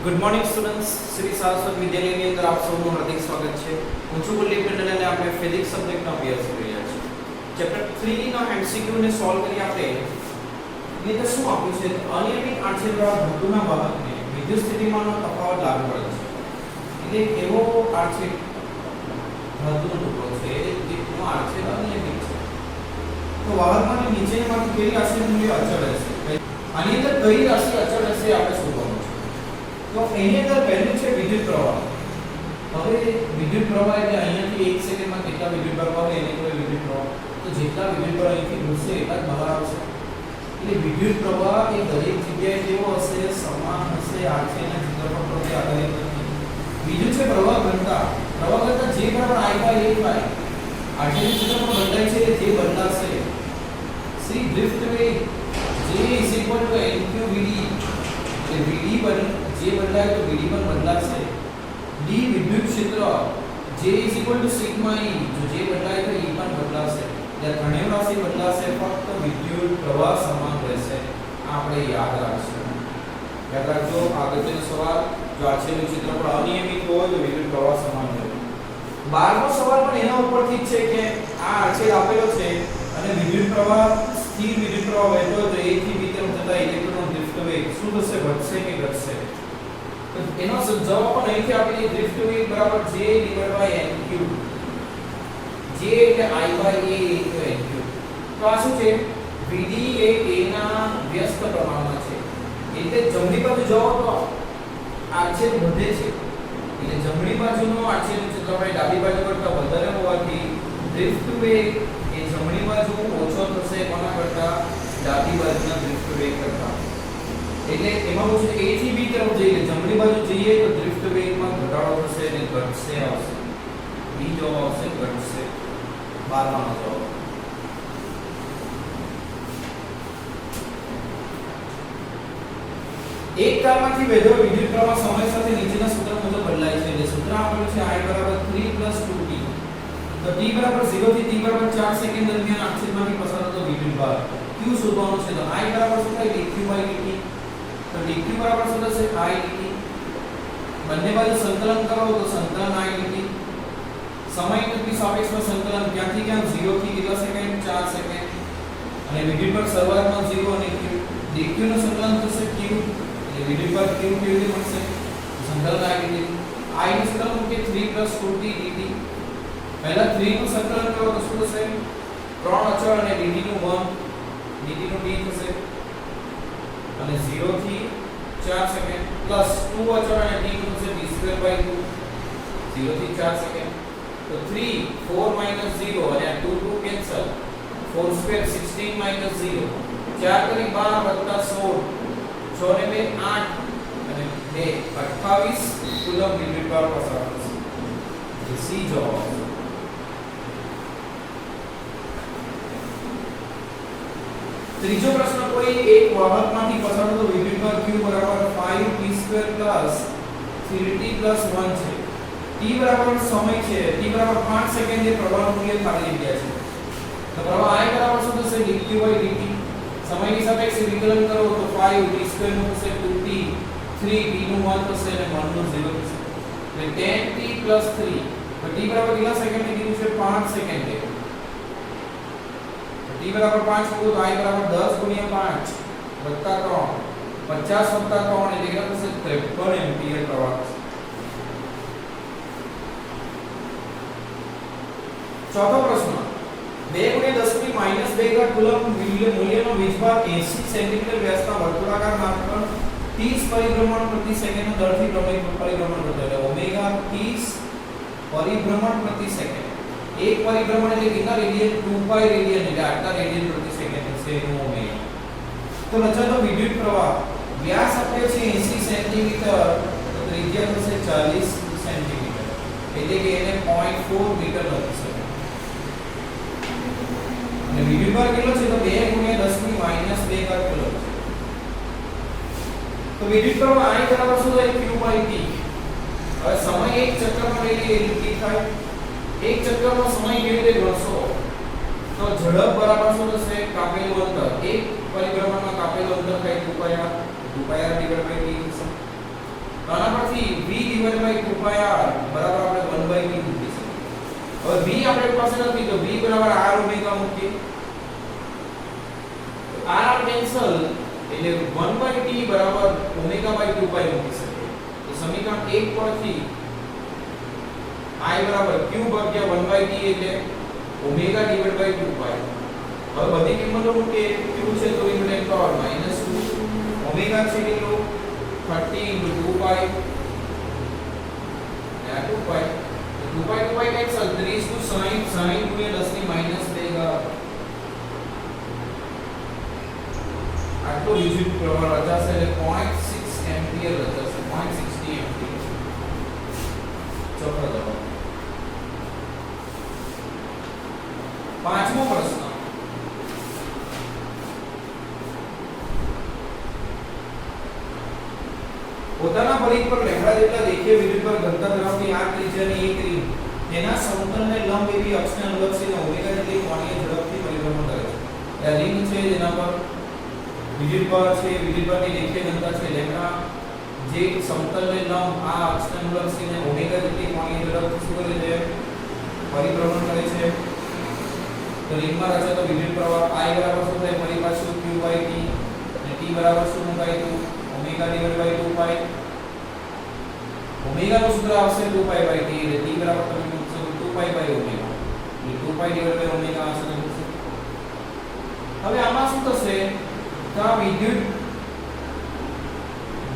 Good morning students, Shri Saraswat વિદ્યાલયની અંદર આપ સૌનું હાર્દિક સ્વાગત છે. હું છું કુલદીપ ટંડન અને આપણે ફિઝિક્સ સબ્જેક્ટનો અભ્યાસ કરી રહ્યા છીએ. ચેપ્ટર 3 નો MCQ ને સોલ્વ કરી આપણે એને તો શું આપ્યું છે? અનિયમિત આડછેદવાળા ધાતુના વાહકને વિદ્યુત સ્થિતિમાનનો તફાવત લાગુ પડે છે. એટલે એવો આડછેદ ધાતુનો ટુકડો છે જેનો આડછેદ અનિયમિત છે. તો વાહકમાંની નીચેનામાંથી કઈ રાશિનું મૂલ્ય અચળ રહેશે? આની અંદર કઈ રાશિ અચળ રહેશે આપણે શોધવાનું છે. તો એની અંદર પહેલું છે વિદ્યુત પ્રવાહ. હવે વિદ્યુત પ્રવાહ એટલે અહીંયાથી 1 સેકન્ડમાં કેટલા વિદ્યુત પ્રવાહ હોય એને કોઈ વિદ્યુત પ્રવાહ. તો જેટલા વિદ્યુત પ્રવાહ અહીંથી ઘૂસશે એટલા જ બહાર આવશે. એટલે વિદ્યુત પ્રવાહ એ દરેક જગ્યાએ કેવો હશે? સમાન હશે. આડછેદના ક્ષેત્રફળ પર આધારિત નથી. બીજું છે પ્રવાહ ઘનતા. પ્રવાહ ઘનતા J બરાબર I/A. આડછેદનું ક્ષેત્રફળ બદલાય છે એટલે J બદલાશે. સી ડ્રિફ્ટ વેગ J NQ/VD. એટલે VD જે બદલાય તો VD પણ બદલાશે. D વિદ્યુત ક્ષેત્ર J સિગ્મા E. જો J બદલાય તો E પણ બદલાશે. એટલે ત્રણેય રાશિ બદલાશે, ફક્ત વિદ્યુત પ્રવાહ સમાન રહેશે. આપણે યાદ રાખશું. યાદ રાખજો અગત્યનો સવાલ. જો આડછેદનું ક્ષેત્રફળ અનિયમિત હોય તો વિદ્યુત પ્રવાહ સમાન હોય. 12મો સવાલ પણ એના ઉપરથી જ છે કે આ આડછેદ આપેલો છે અને વિદ્યુત પ્રવાહ સ્થિર વિદ્યુત પ્રવાહ વહેતો હોય તો A થી B તરફ જતા ઇલેક્ટ્રોનનો ડ્રિફ્ટ વેગ શું થશે? વધશે કે ઘટશે? તો એનો જવાબ પણ અહીંથી આપેલી ડ્રિફ્ટ વેગ બરાબર J / NQ. J એટલે I/A * NQ. તો આ શું છે? VD એ A ના વ્યસ્ત પ્રમાણમાં છે. એટલે જમણી બાજુ જાઓ તો આડછેદ વધે છે. એટલે જમણી બાજુનો આડછેદનું ક્ષેત્રફળ ડાબી બાજુ કરતાં વધારે હોવાથી ડ્રિફ્ટ વેગ એ જમણી બાજુ ઓછો થશે કોના કરતાં? ડાબી બાજુના ડ્રિફ્ટ વેગ કરતાં. એટલે એમાં શું છે? A થી B તરફ જઈએ જમણી બાજુ જઈએ તો ડ્રિફ્ટ વેગમાં ઘટાડો થશે અને ઘટશે આવશે. B જવાબ આવશે ઘટશે. 12માનો જવાબ. એક તારમાંથી વહેતો વિદ્યુત પ્રવાહ સમય સાથે નીચેના સૂત્ર મુજબ બદલાય છે. એટલે સૂત્ર આપેલું છે I = 3 + 2t. તો t = 0 થી t = 4 સેકન્ડ દરમિયાન આડછેદમાંથી પસાર થતો વિદ્યુત ભાર q શોધવાનો છે. તો I બરાબર શું થાય? dq/dt. તો dq બરાબર શું થશે? I dt. બંને બાજુ સંકલન કરો તો સંકલન I dt. સમયની સાપેક્ષમાં સંકલન ક્યાંથી ક્યાં? 0 થી કેટલા સેકન્ડ? 4 સેકન્ડ. અને વિદ્યુત ભાર શરૂઆતમાં 0 અને q. dq નું સંકલન થશે q. એટલે વિદ્યુત ભાર q કેવી રીતે મળશે? સંકલન I dt. I નું સંકલન મૂકે 3 + 2t dt. પહેલા 3 નું સંકલન કરો તો શું થશે? 3 અચળ અને dt નું 1. dt નું d થશે. અને 0 થી 4 સેકન્ડ પ્લસ 2 અચળ અને d નું થશે d²/2. 0 થી 4 સેકન્ડ તો 3 4 - 0 અને આ 2 2 કેન્સલ. 4² 16 - 0. 4 * 12 + 16. 6 ને 2 8 અને 2 28 કુલમ વિદ્યુત ભાર પસાર થશે. જે સી જવાબ આવશે. ત્રીજો પ્રશ્ન, કોઈ એક વાહકમાંથી પસાર થતો વિદ્યુત ભાર q = 5t² + 3t + 1 છે. t બરાબર સમય છે. t બરાબર 5 સેકન્ડ એ પ્રવાહનું મૂલ્ય ખાલી જગ્યા છે. તો પ્રવાહ I બરાબર શું થશે? dq/dt. સમયની સાપેક્ષે વિકલન કરો તો 5t² નું થશે 2t, 3t નું 1 થશે અને 1 નું 0 થશે. એટલે 10t + 3. તો t બરાબર કેટલા સેકન્ડ કીધું છે? 5 સેકન્ડ. t બરાબર 5 મૂકો તો I બરાબર 10 * 5 + 3 50 + 3 એટલે કેટલા થશે? 53 એમ્પિયર પ્રવાહ થશે. ચોથો પ્રશ્ન, 2 × 10⁻² કુલમ મૂલ્યનો વીજભાર 80 સેન્ટીમીટર વ્યાસના વર્તુળાકાર માર્ગ પર 30 પરિભ્રમણ પ્રતિ સેકન્ડના દરથી પરિભ્રમણ કરતો. એટલે ઓમેગા 30 પરિભ્રમણ પ્રતિ સેકન્ડ. એક પરિભ્રમણ એટલે કેટલા રેડિયન? 2π રેડિયન. એટલે આટલા રેડિયન પ્રતિ સેકન્ડ છે એનો ઓમેગા. તો રચાતો વિદ્યુત પ્રવાહ વ્યાસ આપ્યો છે 80 સેન્ટીમીટર, તો ત્રિજ્યા થશે 40 સેન્ટીમીટર. એટલે કે એને 0.4 મીટર લખી શકાય. અને વિદ્યુત ભાર કેટલો છે? તો 2 × 10⁻² કુલમ. તો વિદ્યુત પ્રવાહ I બરાબર શું થાય? q/t. હવે સમય એક ચક્રમાં લઈએ t થાય. એક ચક્રનો સમય કેવી રીતે ગણશો? તો ઝડપ બરાબર શું થશે? કાપેલું અંતર. એક પરિભ્રમણમાં કાપેલું અંતર થાય 2πr. 2πr / t થશે. ડિવાઇડ બાય 2 પાઈ r બરાબર આપણે 1/t મૂકી શકીએ. હવે b આપણી પાસે નથી તો b બરાબર r ઓમેગા મૂકીએ. r કેન્સલ એટલે 1/t બરાબર ઓમેગા બાય 2 પાઈ મૂકી શકીએ. તો સમીકરણ 1 પરથી I બરાબર q ભાગ્યા 1/t એટલે ઓમેગા ડિવાઇડ બાય 2 પાઈ. હવે બધી કિંમતો મૂકીએ. q છે તો * 10 પાવર -2 ઓમેગા છે કેટલો 30 * 2 પાઈ આ 2 પાઈ તો 2 પાઈ કેન્સલ 30 * 60 60 * 10 ની -2 આટલો વિદ્યુત પ્રવાહ રચાશે એટલે 0.6 એમ્પિયર રચાશે 0.60 એમ્પિયર. ચોથો જવાબ. પાંચમો પ્રશ્ન પોતાના પરિઘ પર લેમ્બડા જેટલા રેખીય વિદ્યુત પર ઘનતા ધરાવતી આ ત્રિજ્યાની એક રીંગ તેના સમતલને લંબ એવી અક્ષને અનુલક્ષીને ઓમેગા જેટલી કોણીય ઝડપથી પરિભ્રમણ કરે છે. આ રીંગ છે જેના પર વિદ્યુત પર છે, વિદ્યુત પરની રેખીય ઘનતા છે લેમ્બડા, જે સમતલને લંબ આ અક્ષને અનુલક્ષીને ઓમેગા જેટલી કોણીય ઝડપથી શું કરે છે પરિભ્રમણ કરે છે. તો રીંગમાં રચાતો વિદ્યુત પ્રવાહ I બરાબર શું થાય ફરી પાછું q/t અને t બરાબર શું મુકાયું omega divide by 2 pi. Omega નું સૂત્ર આવશે 2 પાઈ બાય t એટલે t બરાબર તમે મૂકશો 2 પાઈ બાય ઓમેગા એટલે 2 પાઈ ડિવાઇડ બાય ઓમેગા આવશે તો મૂકશો. હવે આમાં શું થશે તો આ વિદ્યુત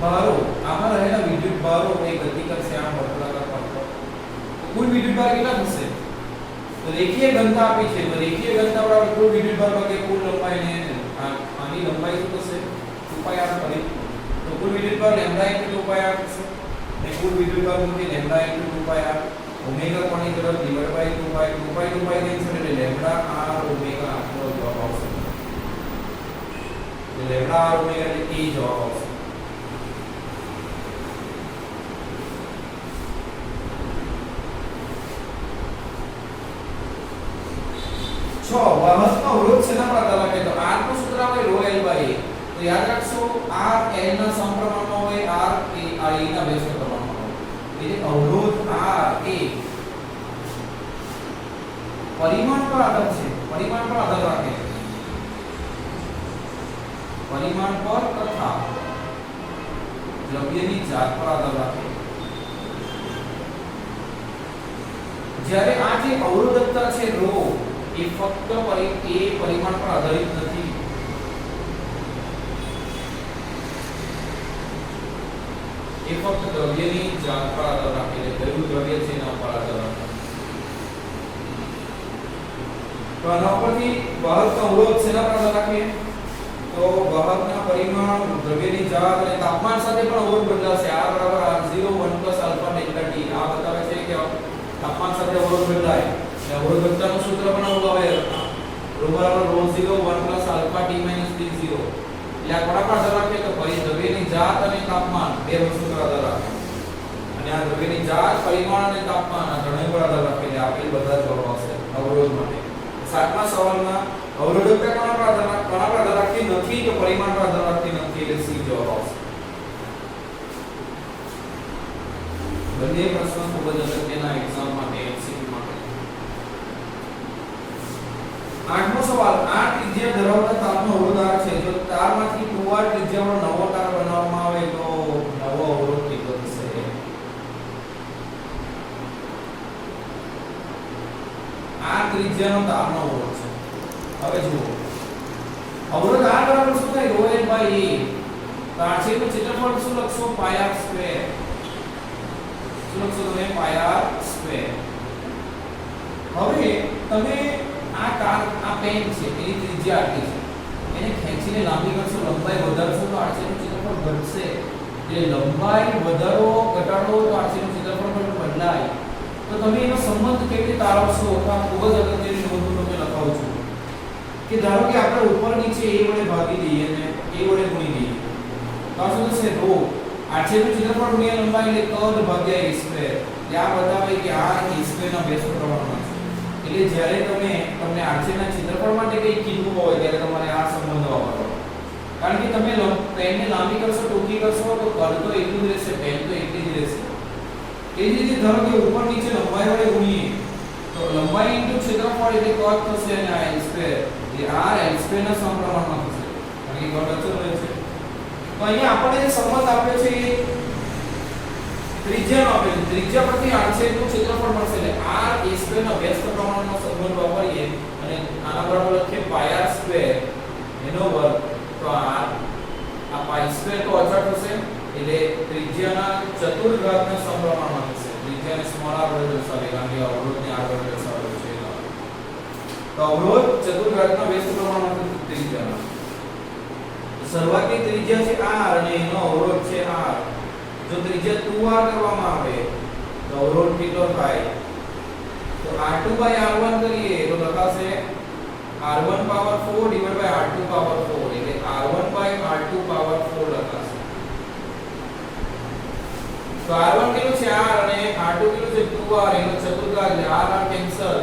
ભારો આમાં રહેલા વિદ્યુત ભારો એ ગતિ કરશે આ વર્તુળાકાર પથ પર. કુલ વિદ્યુત ભાર કેટલા થશે તો રેખીય ઘનતા આપી છે તો રેખીય ઘનતા બરાબર કુલ વિદ્યુત ભાર ભાગ્યા કુલ લંબાઈ ને આની લંબાઈ શું થશે 2πr ફરી તો કુલ વિદ્યુત ભાર લેમ્બડા * 2πr થશે ને કુલ વિદ્યુત ભાર મૂકી લેમ્બડા * 2πr ઓમેગા કોની તરફ ડિવાઇડ બાય 2π કેન્સલ એટલે લેમ્બડા r ઓમેગા આટલો જવાબ આવશે. એટલે લેમ્બડા r ઓમેગા એટલે એ જવાબ આવશે. વાહકનો અવરોધ શેના પર આધાર રાખે તો r નું સૂત્ર આવે ρ l / a તો યાદ રાખશો r l ના સમપ્રમાણમાં હોય r એ ના વ્યસ્ત પ્રમાણમાં હોય એટલે અવરોધ r એ પરિમાણ પર આધાર છે પરિમાણ પર આધાર રાખે પરિમાણ પર તથા દ્રવ્યની જાત પર આધાર રાખે. જ્યારે આ જે અવરોધકતા છે ρ એ ફક્ત પરિમાણ પર આધારિત નથી. એ ફક્ત દ્રવ્યની જાત પર આધાર રાખે છે કયું દ્રવ્ય છે એના પર આધાર રાખે. તો આના પરથી વાહકનો અવરોધ શેના પર આધાર રાખે તો વાહકના પરિમાણ દ્રવ્યની જાત અને તાપમાન સાથે પણ અવરોધ બદલાશે. r બરાબર r0 1 + α ΔT આ બતાવે છે કે તાપમાન સાથે અવરોધ બદલાય. અવરોધકતાનું સૂત્ર બનાવવું હવે ρ બરાબર ρ0 1 + α t - t0 એટલે આ કોના પર આધાર રાખે તો દ્રવ્યની જાત અને તાપમાન બે વસ્તુ પર આધાર રાખે અને આ દ્રવ્યની જાત પરિમાણ અને તાપમાન આ ત્રણેય પર આધાર રાખે એટલે આપેલ બધા જવાબ આવશે અવરોધ માટે. સાતમા સવાલમાં અવરોધકતા કોના પર આધાર રાખતી નથી તો પરિમાણ પર આધાર રાખતી નથી એટલે સી જવાબ આવશે. બંને પ્રશ્નો ખૂબ જ અગત્યના એક્ઝામ માટે એમસીક્યુ માટે. આઠમો સવાલ આ ત્રિજ્યા ધરાવતા તારનો અવરોધ r છે જો તારમાંથી 2r ત્રિજ્યાવાળો નવો તાર બનાવવામાં આવે તો નવો અવરોધ કેટલો થશે. આ ત્રિજ્યાનો તારનો અવરોધ છે. હવે જુઓ અવરોધ r બરાબર શું થાય ρ l / a તો આ છે તો ક્ષેત્રફળ શું લખશો πr². શું લખશો તમે πr². હવે તમે આ તાર આ પેન છે એની ત્રિજ્યા આટલી છે એને ખેંચીને લાંબી કરશો લંબાઈ વધારશો તો આરસીનું ક્ષેત્રફળ ઘટશે. એટલે લંબાઈ વધારો ઘટાડો તો આરસીનું ક્ષેત્રફળ પણ બદલાય. તો તમે એનો સંબંધ કેવી રીતે તારવશો તો આ ખૂબ જ અગત્યની નોંધ તમે લખાવો છો કે ધારો કે આપણે ઉપર નીચે a વડે ભાગી દઈએ અને a વડે ગુણી દઈએ તો આ શું થશે ρ આરસીનું ક્ષેત્રફળ ગુણ્યા લંબાઈ એટલે કદ ભાગ્યા a². એટલે આ બતાવે કે આ a² ના વ્યસ્ત પ્રમાણમાં છે. એટલે જ્યારે તમને આરસીના ક્ષેત્રફળ માટે કંઈ કીધું હોય ત્યારે તમારે આ સંબંધ વાપરવાનો. કારણ કે તમે પેનને લાંબી કરશો ટૂંકી કરશો તો કદ તો એટલું જ રહેશે પેન તો એટલી જ રહેશે. એ જ રીતે ધારો કે ઉપર નીચે લંબાઈ વડે ગુણીએ તો લંબાઈ ઇન્ટુ ક્ષેત્રફળ એટલે cos થશે અને આ l સ્ક્વેર એ r l સ્ક્વેર ના સમપ્રમાણમાં થશે કારણ કે ઘન અચળ રહે છે. તો અહીંયા આપણે જે સંબંધ આપ્યો છે એ ત્રિજ્યાનો આપ્યો છે. ત્રિજ્યા પરથી આડછેદનું ક્ષેત્રફળ મળશે એટલે r a સ્ક્વેર ના વ્યસ્ત પ્રમાણમાં સંબંધ વાપરીએ અને આના બરાબર લખીએ પાઈ r સ્ક્વેર એનો વર્ગ તો આ પાઈ સ્ક્વેર તો અચળ થશે એટલે ત્રિજ્યાના ચતુર્ઘાતના સમપ્રમાણમાં થશે. ત્રિજ્યાને સ્મોલ r વડે દર્શાવીએ કારણ કે અવરોધને r વડે દર્શાવેલો છે. તો અવરોધ ચતુર્ઘાતના વ્યસ્ત પ્રમાણમાં ત્રિજ્યાના શરૂઆતની ત્રિજ્યા છે r અને એનો અવરોધ છે r. જો ત્રિજ્યા 2r કરવામાં આવે તો અવરોધ કેટલો થાય તો r2/r1 કરીએ તો લખાશે r1 power 4 divide by r2 power 4 એટલે r1/r2 પાવર 4 લખાશે. તો r1 કેટલું છે r અને r2 કેટલું છે 2r એનો ચતુર્ઘાત એટલે r કેન્સલ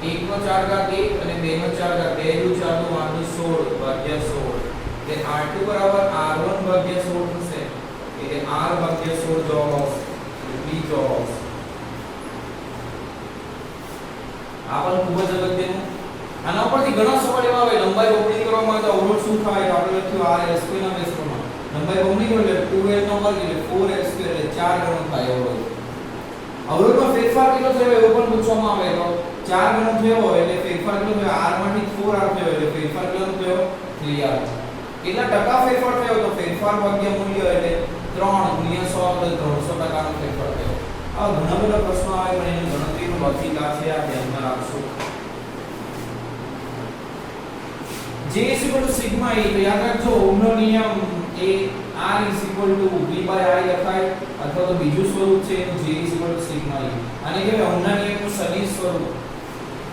1 નો 4 ઘાત 1 અને 2 નો 4 ઘાત 2 નું 4 નું 16 ભાગ્યા 16 એટલે r2 બરાબર r1 ભાગ્યા 16 થશે એટલે r ભાગ્યા 16 જવાબ આવશે. b જવાબ આવશે. આ પણ ખૂબ જ અગત્યનું. આના ઉપરથી ઘણા સવાલ એવા આવે લંબાઈ બમણી કરવામાં આવે તો અવરોધ શું થાય તો આપણે લખ્યું r s2 ના બેઝ પ્રમાણે લંબાઈ બમણી કરો એટલે 2l નો વર્ગ એટલે 4s2 એટલે 4 ગણો થાય અવરોધ. અવરોધમાં ફેરફાર કેટલો થયો એવો પણ પૂછવામાં આવે તો 4 ગણો થયો એટલે ફેરફાર કેટલો થયો r માંથી 4r થયો એટલે ફેરફાર કેટલો થયો 3r. કેટલા ટકા ફેરફાર થયો તો ફેરફાર ભાગ્યા મૂલ્ય એટલે 3 ગુણ્યા 100 એટલે 300% નો ફેરફાર થયો. આ ઘણા બધા પ્રશ્નો આવે પણ એની ગણતરીનું લોજિક આ છે, આ ધ્યાનમાં રાખશો. J સિગ્મા E તો યાદ રાખજો ઓહમનો નિયમ એ R V/I લખાય અથવા તો બીજું સ્વરૂપ છે એનું J સિગ્મા E. આને કહેવાય ઓહમના નિયમનું સદિશ સ્વરૂપ.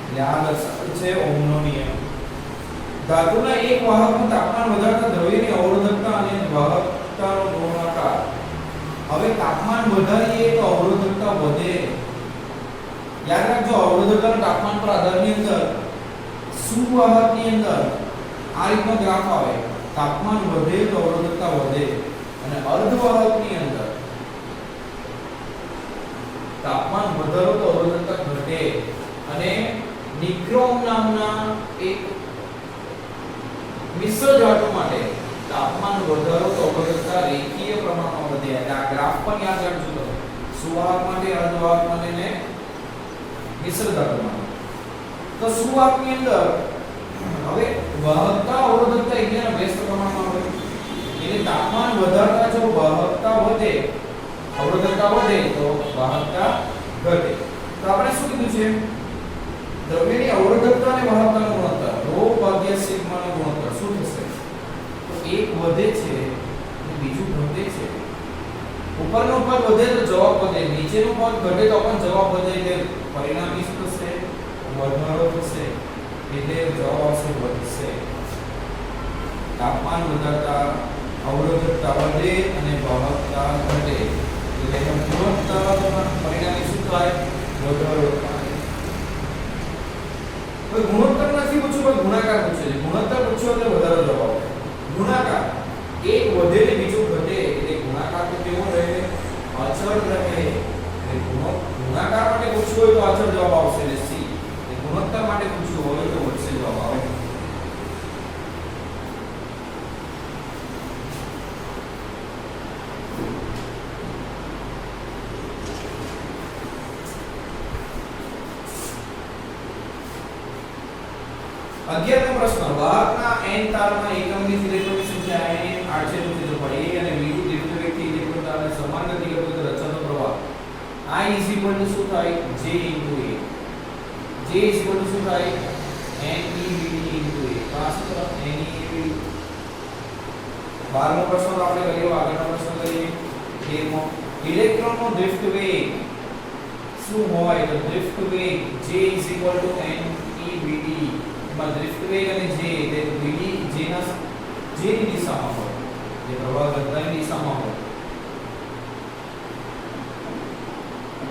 એટલે આ દર્શાવે છે ઓહમનો નિયમ. ધાતુના એક વાહકનું તાપમાન વધારતા દ્રવ્યની અવરોધકતા અને વાહકતાનો ગુણાકાર. હવે તાપમાન વધારીએ તો અવરોધકતા વધે. યાદ રાખજો અવરોધકતાનું તાપમાન પર આધારની અંદર સુવાહકની અંદર આ રીતનો ગ્રાફ આવે. તાપમાન વધે તો અવરોધકતા વધે અને અર્ધવાહકની અંદર તાપમાન વધારો તો અવરોધકતા ઘટે. અને નિક્રોમ નામના એક મિશ્ર ધાતુ માટે તાપમાન વધારો તો અવરોધકતા રેખીય પ્રમાણમાં વધે. એટલે આ ગ્રાફ પણ યાદ રાખજો તમે. સુવાહક માટે, અર્ધવાહક માટે ને મિશ્ર ધાતુ માટે. તો સુવાહકની અંદર હવે વાહકતા અવરોધકતા એકબીજાના વ્યસ્ત પ્રમાણમાં હોય એટલે તાપમાન વધારતા જો વાહકતા વધે અવરોધકતા વધે તો વાહકતા ઘટે. તો આપણે શું કીધું છે દ્રવ્યની અવરોધકતા અને વાહકતાનો ગુણોત્તર ρ ભાગ્યા સિગ્માનો ગુણોત્તર શું થશે તો એક વધે છે અને બીજું ઘટે છે. ઉપરનું પદ વધે તો જવાબ વધે, નીચેનું પદ ઘટે તો પણ જવાબ વધે એટલે પરિણામી શું થશે વધારો થશે એટલે જવાબ આવશે વધશે. તાપમાન વધારતા અવરોધકતા વધે અને વાહકતા ઘટે એટલે ગુણોત્તરના પરિણામે શું થાય વધારો થાય. હવે ગુણોત્તર નથી પૂછ્યું પણ ગુણાકાર પૂછ્યો છે. ગુણોત્તર પૂછ્યો એટલે વધારો જવાબ આવે. ગુણાકાર એક વધે ને બીજું ઘટે એટલે ગુણાકાર તો કેવો રહે અચળ રહે. એટલે ગુણાકાર માટે પૂછ્યું હોય તો અચળ જવાબ આવશે એટલે સી. ગુણોત્તર માટે પૂછ્યું હોય તો વધશે જવાબ આવે. અગિયારમો પ્રશ્ન વાહકના n તારમાં એકમની ક્ષેત્રની સંખ્યા n આડછેદનું ક્ષેત્રફળ a અને બીજું દીર્ઘરેખી ઇલેક્ટ્રોન તારને સમાન ગતિ કરતો તો રચાતો પ્રવાહ I શું થાય J * A. J શું થાય NeVd * A. આ સૂત્ર NeVd. 12મો પ્રશ્ન આપણે કર્યો. આગળનો પ્રશ્ન કરીએ 13મો. ઇલેક્ટ્રોનનો ડ્રિફ્ટ વેગ શું હોય તો ડ્રિફ્ટ વેગ J NeVd. એમાં ડ્રિફ્ટ વેગ અને J એટલે Vd J ની દિશામાં હોય જે પ્રવાહ ઘનતાની દિશામાં હોય.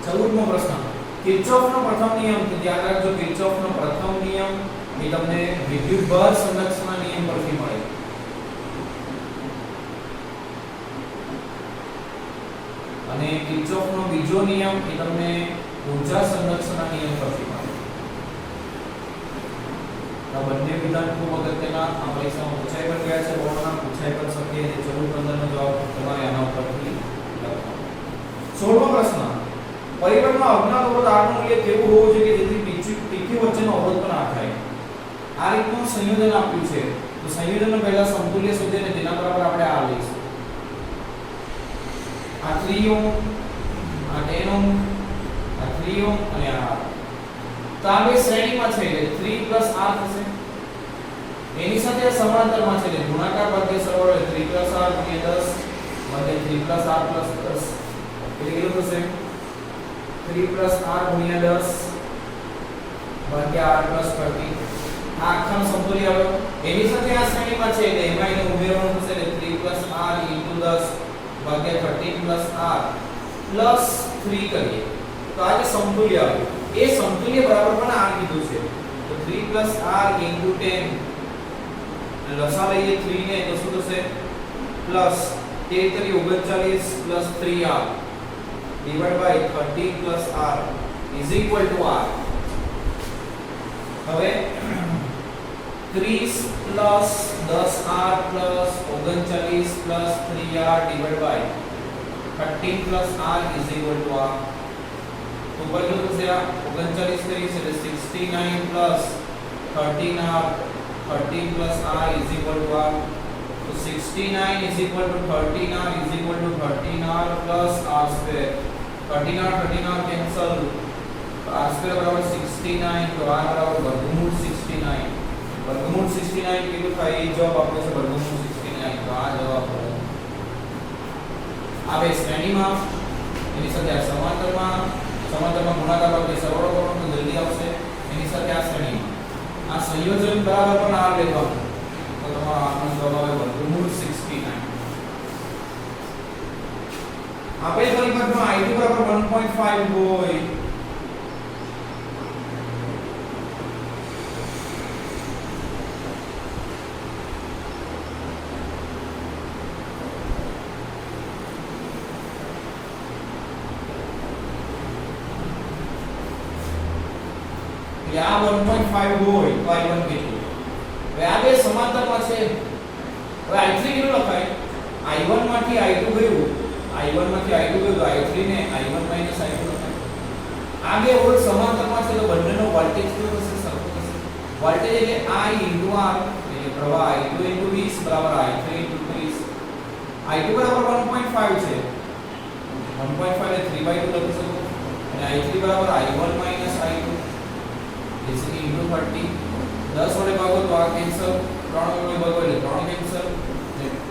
14મો પ્રશ્ન કિર્ચોફનો પ્રથમ નિયમ. યાદ રાખજો કિર્ચોફનો પ્રથમ નિયમ એ તમને વિદ્યુતભાર સંરક્ષણના નિયમ પરથી મળે. અને કિર્ચોફનો બીજો નિયમ એ તમને ઊર્જા સંરક્ષણના નિયમ પરથી મળે. આ બંને વિધાન ખૂબ અગત્યના આ પરીક્ષામાં પૂછાઈ પણ ગયા છે, બોર્ડમાં પૂછાઈ પણ શકે છે. 14-15 નો જવાબ તમારે આના ઉપરથી લખવાનો. 16મો પ્રશ્ન, પરિબળમાં અજ્ઞાત અવરોધ R નું મૂલ્ય કેવું હોવું જોઈએ કે જેથી PQ વચ્ચેનો અવરોધ પણ આ થાય. આ રીતનું સંયોજન આપ્યું છે, તો સંયોજનનો પહેલા સમતુલ્ય શોધીને તેના બરાબર આપણે આ લઈશું. આ 3 ઓહ્મ, આ 10 ઓહ્મ, આ 3 ઓહ્મ અને આ. તો આ બે શ્રેણીમાં છે એટલે 3 R થશે. એની સાથે સમાંતરમાં છે એટલે ગુણાકાર ભાગ્યા સરવાળો એટલે 3 R ગુણ્યા 10 ભાગ્યા 3 R પ્લસ 10 એટલે કેટલું થશે? 3 R ગુણ્યા 10 ભાગ્યા R પ્લસ 30. આ આખાનો સમતુલ્ય આવ્યો. એની સાથે આ શ્રેણીમાં છે એટલે એમાં એને ઉમેરવાનું થશે એટલે 3 R * 10 ભાગ્યા 30 R પ્લસ 3 કરીએ તો આ જે સમતુલ્ય આવ્યું એ સમતુલ્ય બરાબર પણ R કીધું છે. તો 3 R * 10 લસા લઈએ 3 ને તો શું થશે? Plus 13 39 plus 3R divide by 30 R is equal to R. હવે 30 plus 10R plus 39 plus 3R divide by 13 plus R is equal to R. તો ઉપર કેટલું થશે? આ 39 કરીશ એટલે 69 plus 13R 13 plus R is equal to R. તો 69 is equal two 13R is equal two 13R plus R square. 13R cancel, R square બરાબર 69 તો R બરાબર વર્ગમૂળ 69. વર્ગમૂળ 69 કેટલું થાય? એ જવાબ આપ્યો છે વર્ગમૂળ 69. તો આ જવાબ આ બે શ્રેણીમાં એની સાથે આ સમાંતરમાં ગુણાકાર ભાગ્યા સરવાળો કરવાનો તો જલ્દી આવશે. એની સાથે આ શ્રેણીમાં આ સંયોજન બરાબર પણ R લેવાનું તો તમારો આપણો જવાબ આવે વર્ગમૂળ 69. આપેલ પરિબળમાં I2 બરાબર 1.5 હોય આ 1.5 હોય તો I1 કેટલું? હવે આ બે સમાંતરમાં છે. હવે I3 કેટલું લખાય? I1 માંથી I2 ગયું, I1 માંથી I2 ગયું તો I3 ને I1 - I2 લખાય. આ બે અવરોધ સમાંતરમાં છે તો બંનેનો વોલ્ટેજ કેવો થશે? સરખો થશે. વોલ્ટેજ એટલે I * R એટલે પ્રવાહ I2 * 20 બરાબર I3 * 30. I2 બરાબર 1.5 છે. 1.5 એટલે 3/2 લખી શકો અને I3 બરાબર I1 - I2 is into 30. 10 વડે ભાગો તો આ કેન્સલ, 3 વડે ભાગો એટલે 3 કેન્સલ,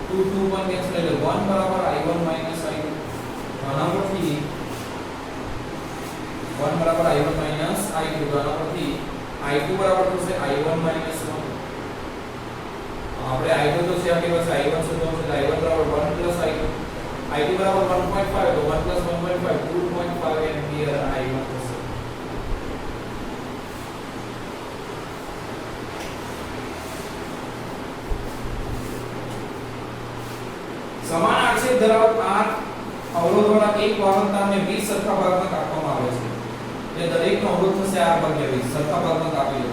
2 2 1 કેન્સલ એટલે 1 બરાબર I1 - I2. આના પરથી 1 બરાબર I1 - I2 તો આના પરથી I2 બરાબર થશે I1 - 1. આપણે I2 તો છે આપણી પાસે I1 શોધવાનું છે I1 બરાબર 1 I2. I2 બરાબર 1.5 તો 1 + 1.5 2.5 એમ્પિયર I1 થશે. સમાન આક્ષેપ ધરાવતા R અવરોધવાળા એક વાહકતાને 20 સરખા ભાગમાં કાપવામાં આવે છે. એટલે દરેકનો અવરોધ થશે R ભાગ્યા 20 સરખા ભાગમાં કાપી લો.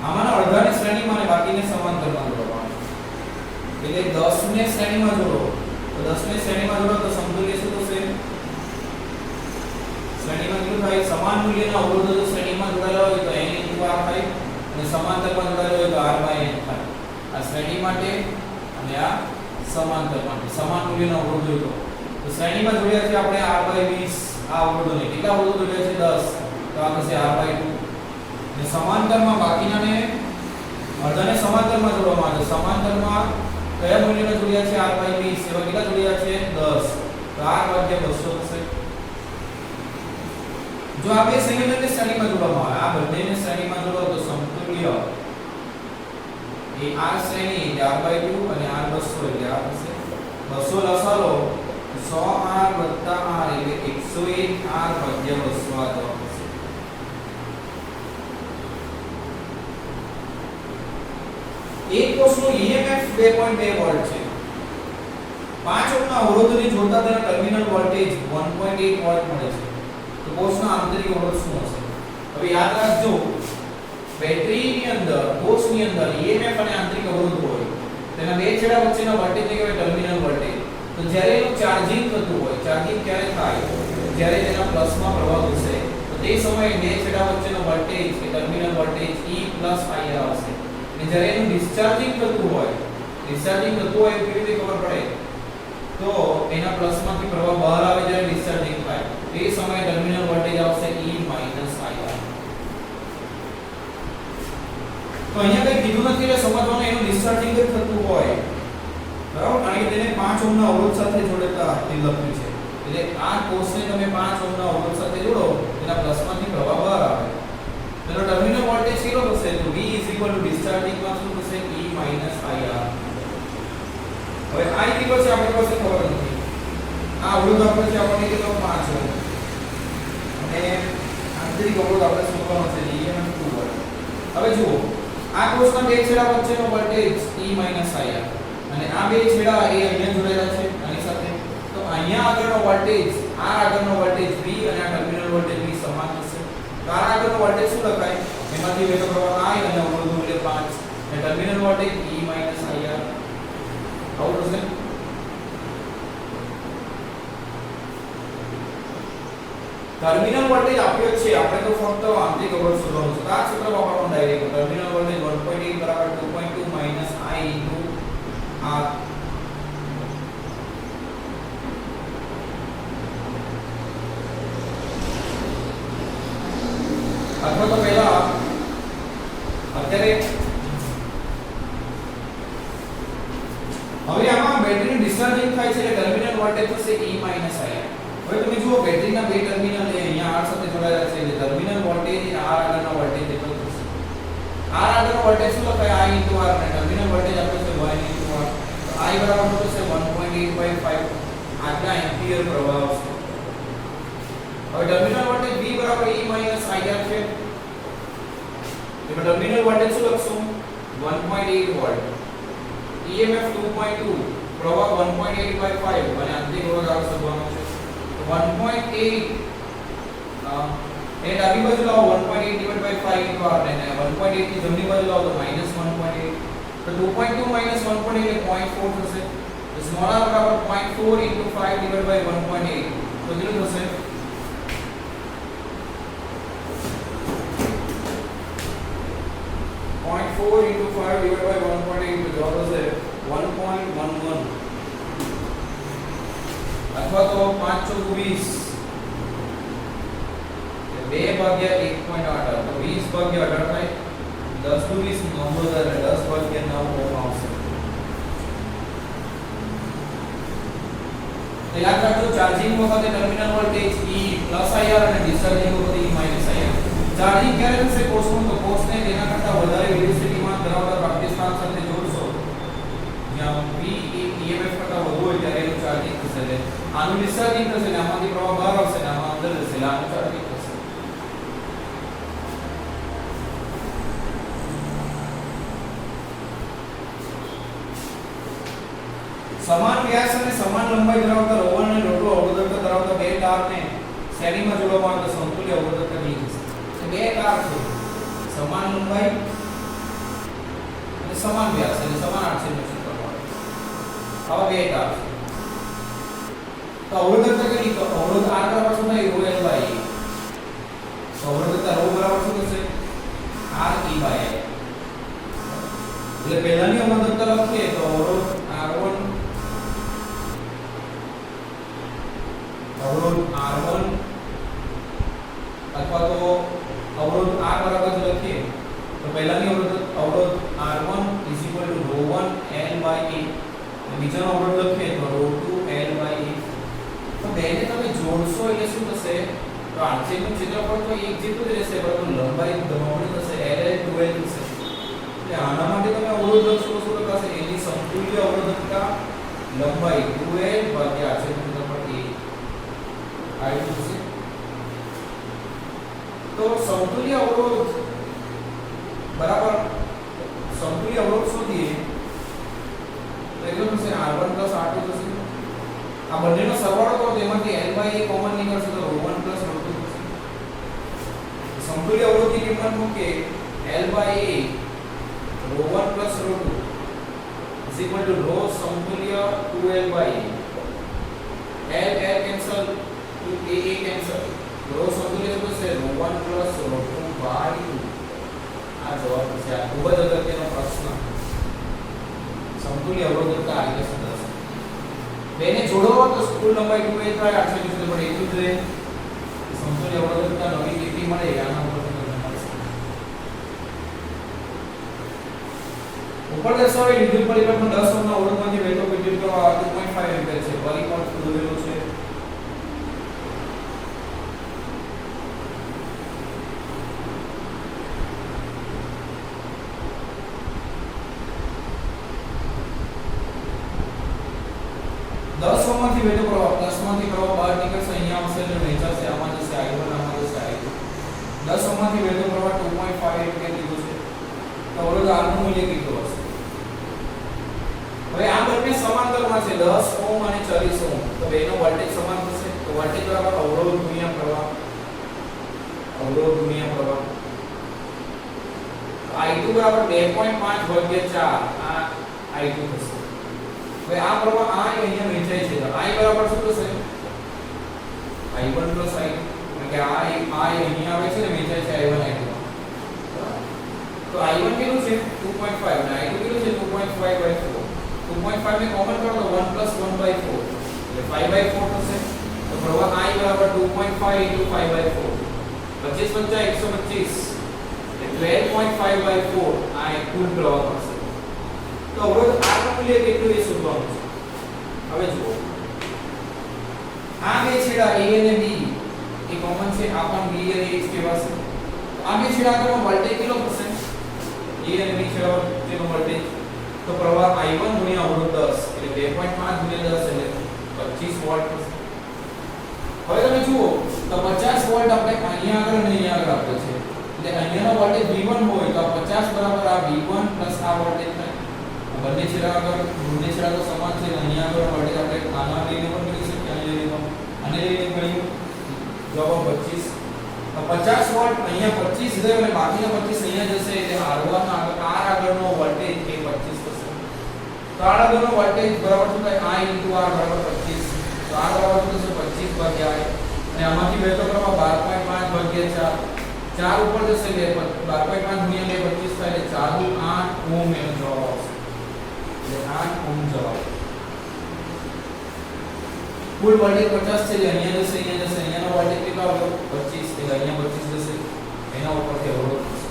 આમાંના અડધાને શ્રેણીમાં અને બાકીને સમાંતરમાં જોડવાનું. એટલે 10 ને શ્રેણીમાં જોડો તો 10 ને શ્રેણીમાં જોડો તો સમતુલ્ય શું થશે? શ્રેણીમાં કેટલું થાય? સમાન મૂલ્યના અવરોધો જો શ્રેણીમાં જોડાયેલા હોય તો n * R થાય અને સમાંતરમાં જોડાયેલા હોય તો R/n થાય. આ શ્રેણી માટે અને આ સમાંતર માટે સમાન મૂલ્યના અવરોધ જોઈતો તો શ્રેણીમાં જોડ્યા છે આપણે R/20 આ અવરોધોને. કેટલા અવરોધો જોડ્યા છે? 10 તો આ થશે R/2 અને સમાંતરમાં બાકીનાને અડધાને સમાંતરમાં જોડવામાં આવે. સમાંતરમાં કયા મૂલ્યના જોડ્યા છે? R/20 એવા કેટલા જોડ્યા છે? 10 તો R/200 થશે. જો આ બે સંયોજનને શ્રેણીમાં જોડવામાં આવે, આ બંનેને શ્રેણીમાં જોડો તો સમતુલ્ય એ R શ્રેણી એટલે R/2 અને R/200 એટલે આ થશે 200 લસા લો 100R + R એટલે 101R / 200 આ જવાબ થશે. એક કોષનું EMF 2.2 વોલ્ટ છે. 5 ઓહ્મના અવરોધને જોડતા તેના ટર્મિનલ વોલ્ટેજ 1.8 વોલ્ટ મળે છે. તો કોષના આંતરિક અવરોધ શું હશે? હવે યાદ રાખજો, બેટરીની અંદર કોષની અંદર EMF અને આંતરિક અવરોધ હોય, તેના બે છેડા વચ્ચેના વોલ્ટેજને કહેવાય ટર્મિનલ વોલ્ટેજ. તો જ્યારે એનું ચાર્જિંગ થતું હોય, ચાર્જિંગ ક્યારે થાય? જ્યારે તેના પ્લસમાં પ્રવાહ ઘૂસે, તો તે સમયે બે છેડા વચ્ચેનો વોલ્ટેજ એ ટર્મિનલ વોલ્ટેજ E IR હશે. અને જ્યારે એનું ડિસ્ચાર્જિંગ થતું હોય, એવું કેવી રીતે ખબર પડે? તો એના પ્લસમાંથી પ્રવાહ બહાર આવે જ્યારે ડિસ્ચાર્જિંગ થાય, તે સમયે ટર્મિનલ વોલ્ટેજ આવશે E IR. તો અહીંયા કઈ કીધું નથી એટલે સમજવાનું એનું ડિસ્ચાર્જિંગ જ થતું હોય, બરાબર? કારણ કે તેને 5 ઓહ્મના અવરોધ સાથે જોડેતા લખ્યું છે. એટલે આ કોષને તમે 5 ઓહ્મના અવરોધ સાથે જોડો, એના પ્લસમાંથી પ્રવાહ બહાર આવે. તેનો ટર્મિનલ વોલ્ટેજ કેટલો થશે? તો V ડિસ્ચાર્જિંગ માં શું થશે? E IR. હવે આ કેટલો છે આપણી પાસે ખબર નથી. આ અવરોધ આપણે છે આપણને કેટલો? 5 ઓહ્મ. અને આંતરિક અવરોધ આપણે શોધવાનો છે EMF 2 વોલ્ટ. હવે જુઓ, આ કોષના બે છેડા વચ્ચેનો વોલ્ટેજ E IR અને આ બે છેડા એ અહીંયા જોડાયેલા છે આની સાથે. તો અહીંયા આગળનો વોલ્ટેજ, આ આગળનો વોલ્ટેજ V અને આ ટર્મિનલ વોલ્ટેજ V સમાન હશે. તો આ આગળનો વોલ્ટેજ શું લખાય? એમાંથી વહેતો પ્રવાહ I અને અવરોધનું મૂલ્ય 5 અને ટર્મિનલ વોલ્ટેજ E IR. આવું થશે. ટર્મિનલ વોલ્ટેજ આપ્યો છે, આપણે તો ફક્ત આંતરિક અવરોધ શોધવાનું છે. તો આ સૂત્ર વાપરવાનું ડાયરેક્ટ. ટર્મિનલ વોલ્ટેજ 1.8 બરાબર 2.2 I R. અથવા તો પહેલા અત્યારે હવે આમાં બેટરીનું ડિસ્ચાર્જિંગ થાય છે એટલે ટર્મિનલ વોલ્ટેજ થશે E IR. હવે તમે જુઓ, બેટરીના બે ટર્મિનલ અહીંયા R સાથે જોડાયેલા છે એટલે ટર્મિનલ વોલ્ટેજ R આગળનો વોલ્ટેજ એટલો થશે. R આગળનો વોલ્ટેજ શું લખાય? I R અને ટર્મિનલ વોલ્ટેજ આપણે છે 1 R. તો I બરાબર થશે 1.8/5 આટલા એમ્પિયર પ્રવાહ આવશે. હવે ટર્મિનલ વોલ્ટેજ V બરાબર E IR છે. તો ટર્મિનલ વોલ્ટેજ શું લખશું? 1.8 વોલ્ટ. EMF 2.2, પ્રવાહ 1.8/5 અને આંતરિક અવરોધ R શોધવાનો છે. 1.8 એ ડાબી બાજુ લાવો 1.8/5 R અને 1.8 ની જમણી બાજુ લાવો તો -1.8. તો 2.2 -1.8 એટલે 0.4 થશે. તો સ્મોલ r બરાબર 0.4 * 5/1.8. તો કેટલું થશે? 0.4 * 5/1.8 તો જવાબ હશે 1.11. અથવા તો 5 × 20 2 ભાગ્યા 1.8 તો 20 ભાગ્યા 18 થાય. 10 × 20 9000 એટલે 10 ભાગ્યા 9 ઓહ્મ આવશે. તો યાદ રાખજો, ચાર્જિંગ વખતે ટર્મિનલ વોલ્ટેજ E IR અને ડિસ્ચાર્જિંગ વખતે E IR. ચાર્જિંગ ક્યારે થશે કોષનું? તો કોષને તેના કરતા વધારે વેલોસિટીમાં ધરાવતા પ્રાપ્તિ સ્થાન સાથે જોડશો, જ્યાં V એ EMF કરતા વધુ હોય ત્યારે એનું ચાર્જિંગ થશે. આનું ડિસ્ચાર્જિંગ થશે ને આમાંથી પ્રવાહ બહાર આવશે ને આમાં અંદર જશે, આનું ચાર્જિંગ થશે. સમાન વ્યાસ અને સમાન લંબાઈ ધરાવતા રોવર અને રોટો અવરોધક ધરાવતા બે તારને શ્રેણીમાં જોડવામાં આવે તો સમતુલ્ય અવરોધક બની જશે. બે તાર છે, સમાન લંબાઈ અને સમાન વ્યાસ એટલે સમાન આડછેદનો ક્ષેત્ર વાળા. આવા બે તાર છે. તો અવરોધકતા કેટલી? તો અવરોધ R બરાબર શું થાય? ρ L/A. અવરોધકતા ρ બરાબર શું થશે? R E/I. એટલે પહેલાની અવરોધકતા લખીએ તો અવરોધ R1 અથવા તો અવરોધ R બરાબર લખીએ તો પહેલાની અવરોધ R1 ρ1 L/A અને બીજાનો અવરોધ લખીએ તો ρ2 L/A. તો બેને તમે જોડશો એટલે શું થશે? તો આડછેદનું ક્ષેત્રફળ તો એક જેટલું જ રહેશે પરંતુ લંબાઈ બમણી થશે, L 2L થશે. એટલે આના માટે તમે અવરોધ લખશો તો શું લખાશે? એની સમતુલ્ય અવરોધકતા લંબાઈ 2L ભાગ્યા આડછેદનું ક્ષેત્રફળ A આટલું થશે. તો સમતુલ્ય અવરોધ બરાબર સમતુલ્ય અવરોધ શોધીએ તો એટલું થશે R1 + R2 થશે. આ બંનેનો સરવાળો કરો તો એમાંથી L/A કોમન નીકળશે તો ρ1 + ρ2 થશે. સમતુલ્ય અવરોધની કિંમત મૂકે L/A ρ1 + ρ2 = ρ સમતુલ્ય 2L/A. L cancel to A cancel. ρ સમતુલ્ય શું થશે ρ1 + ρ2/2. આ જવાબ છે. આ ખૂબ જ અગત્યનો પ્રશ્ન. સમતુલ્ય અવરોધકતા આ રીતે સંદર્ભ બેને જોડો તો કુલ લંબાઈ 2a થાય 800 પણ એટલું જ રહે. સમતુલ્ય અવરોધકતા નવી લીટી મળે આના ઉપરથી તમને મળશે. ઉપર દર્શાવેલ વિદ્યુત પરિપથમાં 10 ઓહ્મના અવરોધમાંથી વહેતો વિદ્યુત પ્રવાહ 2.5 એમ્પીયર છે. પરિપથ દોરેલો છે. માંથી વહેતો પ્રવાહ 10 માંથી પ્રવાહ બહાર નીકળશે અહીંયા આવશે એટલે વહેંચાશે આમાં જશે I1 આમાં જશે I2 10 માંથી વહેતો પ્રવાહ 2.5 એમ્પીયર લીધો છે તો અવરોધ R નું મૂલ્ય કેટલું હશે હવે આ બંને સમાંતરમાં છે 10 ઓહ્મ અને 40 ઓહ્મ તો બેનો વોલ્ટેજ સમાન થશે તો વોલ્ટેજ બરાબર અવરોધ ગુણ્યા પ્રવાહ I2 બરાબર 2.5/4 આ I2 થશે હવે આ પ્રવાહ આ અહીંયા વહેંચાય છે તો I બરાબર શું થશે I1 + I2 એટલે કે આ અહીંયા આવે છે ને વહેંચાય છે I1 I2 તો I1 કેટલું છે 2.5 અને I2 કેટલું છે 2.5/4 2.5 ને કોમન કરો તો 1 + 1/4 એટલે 5/4 થશે તો પ્રવાહ I બરાબર 2.5 * 5/4 25 + 125 એટલે 12.5/4 આ કુલ પ્રવાહ હશે તો અવરોધ R નું મૂલ્ય કેટલું એ શોધવાનું છે હવે જુઓ આ બે છેડા A અને B એ કોમન છે આ પણ B અને H કહેવાશે તો આ બે છેડા પર વોલ્ટેજ કેટલો થશે A અને B છેડા વચ્ચેનો વોલ્ટેજ તો પ્રવાહ I1 * અવરોધ 10 એટલે 2.5 * 10 એટલે 25 વોલ્ટ થશે હવે તમે જુઓ તો 50 વોલ્ટ આપણે અહીંયા આગળ અને અહીંયા આગળ આપ્યો છે એટલે અહીંયાનો વોલ્ટેજ V1 હોય તો 50 બરાબર આ V1 + આ વોલ્ટેજ થાય બંને છેડા આગળ બંને છેડા તો સમાન છે અહીંયા આગળ વોલ્ટેજ આપણે આના લઈને પણ કરી શકીએ અહીં લઈને પણ અને લઈને કર્યું જવાબ 25 તો 50 વોલ્ટ અહીંયા 25 રહ્યો અને બાકીના 25 અહીંયા જશે એટલે R1 આગળનો વોલ્ટેજ એ 25 થશે તો R આગળનો વોલ્ટેજ બરાબર શું થાય I * R બરાબર 25 તો R બરાબર શું થશે 25/I અને આમાંથી વહેતો પ્રવાહ 12.5/4 4 ઉપર જશે એટલે 12.5 * 2 25 થાય એટલે 4 * 8 ઓહ્મ એનો જવાબ આવશે એટલે 8 ઓહ્મ જવાબ કુલ વોલ્ટેજ 50 છે એટલે અહીંયા જશે અહીંયાનો વોલ્ટેજ કેટલો આવ્યો 25 એટલે અહીંયા 25 જશે એના ઉપરથી અવરોધ થશે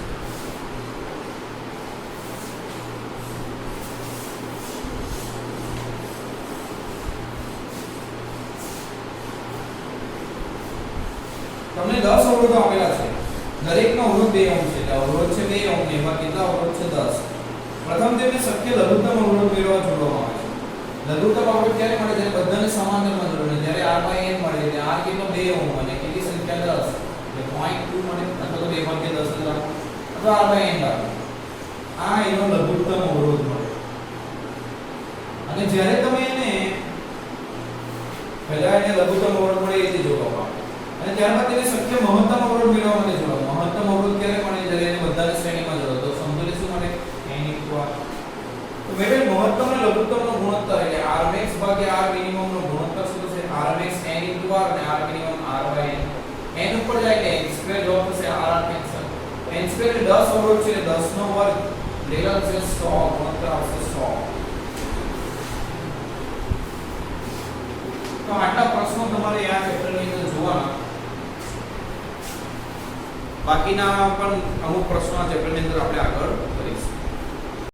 તમને 10 અવરોધો આપેલા છે દરેકનો અવરોધ 2 ઓહ્મ છે એટલે અવરોધ છે 2 ઓહ્મ એમાં કેટલા અવરોધ છે 10 પ્રથમ તેમને શક્ય લઘુત્તમ અવરોધ મેળવવા જોડવામાં આવે છે લઘુત્તમ અવરોધ ક્યારે મળે જ્યારે બધાને સમાંતરમાં જોડે જ્યારે R/n મળે એટલે R કેટલો 2 ઓહ્મ અને કેટલી સંખ્યા 10 એટલે 0.2 મળે અથવા તો 2/10 લાવો અથવા R/n લાવો આ એનો લઘુત્તમ અવરોધ મળે અને જ્યારે તમે એને પહેલા એને લઘુત્તમ અવરોધ મળે એ રીતે જોડવામાં આવે અને ત્યારબાદ તેને શક્ય મહત્તમ અવરોધ મેળવવા માટે જોડો મહત્તમ અવરોધ ક્યારે મળે જ્યારે એને બધાને શ્રેણીમાં જોડો તો સમતુલ્ય શું મળે n * r તો મેળવેલ મહત્તમ અને લઘુત્તમનો ગુણોત્તર એટલે Rmax / Rmin નો ગુણોત્તર શું થશે Rmax n * r અને Rmin r/n n ઉપર જાય એટલે n² જવાબ થશે r કેન્સલ n² એટલે 10 અવરોધ છે એટલે 10 નો વર્ગ લેલા છે 100 ગુણોત્તર આવશે 100 તો આટલા પ્રશ્નો તમારે આ ચેપ્ટરની અંદર જોવાના બાકીના પણ અમુક પ્રશ્નો આ ચેપ્ટરની અંદર આપણે આગળ કરીશું